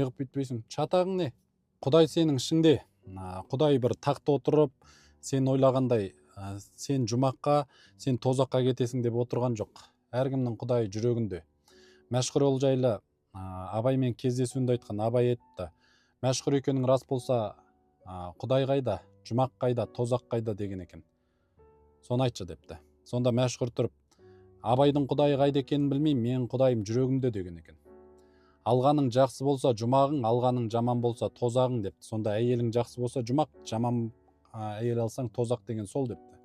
Неғып бүйтпейсің? Чатағың не? Құдай сенің ішіңде. Құдай бір тақта отырып, сен ойлағандай, сен жұмаққа, сен тозаққа кетесің деп отырған жоқ. Әркімнің Құдай жүрегінде. Мәшһүр ол жайлы Абаймен кездесуінде айтқан. Абай айтты: мәшһүр екенің рас болса, Құдай қайда, жұмақ қайда, тозақ қайда деген екен. Соны айтшы депті. Сонда мәшһүр тұрып: Абайдың Құдайы қайда екенін білмеймін, менің Құдайым жүрегімде деген екен. Алғаның жақсы болса жұмағың, алғаның жаман болса тозағың депті. Сонда әйелің жақсы болса жұмақ, жаман әйел алсаң тозақ деген сол депті.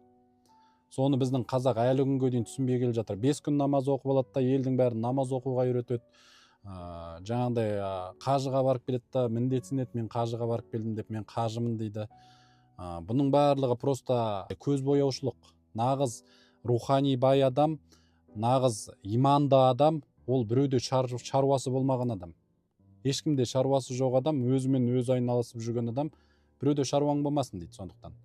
Соны біздің қазақ әлі күнге дейін түсінбей келе жатыр. 5 күн намаз оқып алады да елдің бәрін намаз оқуға үйретеді. Жаңағыдай қажыға барып келеді да міндетсінеді, мен қажыға барып келдім деп, мен қажымын дейді. Бұның барлығы просто көз бояушылық. Нағыз рухани бай адам, нағыз иманды адам, ол біреуде шаруасы болмаған адам. Ешкімде шаруасы жоқ адам, өзімен өзі айналысып жүрген адам, біреуде шаруаң болмасын дейді. Сондықтан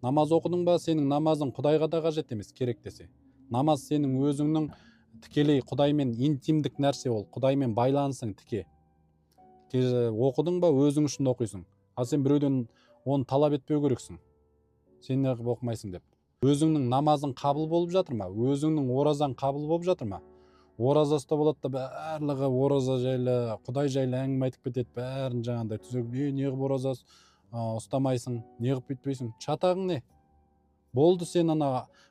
намаз оқыдың ба, сенің намазың Құдайға да қажет емес, керек десе. Намаз сенің өзіңнің тікелей Құдаймен интимдік нәрсе, ол Құдаймен байланысың тіке. Оқыдың ба, өзің үшін оқисың. Ал сен біреуден оны талап етпеу керексің. Сен неғып оқымайсың деп. Өзіңнің намазың қабыл болып жатыр ма? Өзіңнің оразаң қабыл болып жатыр ма? Ораза ұстап болады да барлығы ораза жайлы, Құдай жайлы әңгіме айтып кетеді, бәрін жаңағыдай түзеп, неғып ораза ұстамайсың, неғып бүйтпейсің? Чатағың не? Болды, сен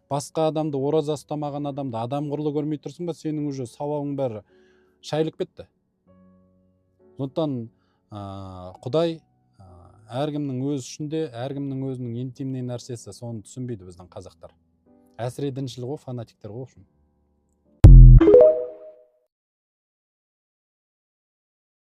басқа адамды, ораза ұстамаған адамды адам құрлы көрмей тұрсың ба, сенің уже сауабың бәрі шайылып кетті. Сондықтан Құдай әркімнің өз ішінде, әркімнің өзінің интимный нәрсесі, соны түсінбейді біздің қазақтар. Әсіре діншіл ғой, фанатиктер ғой.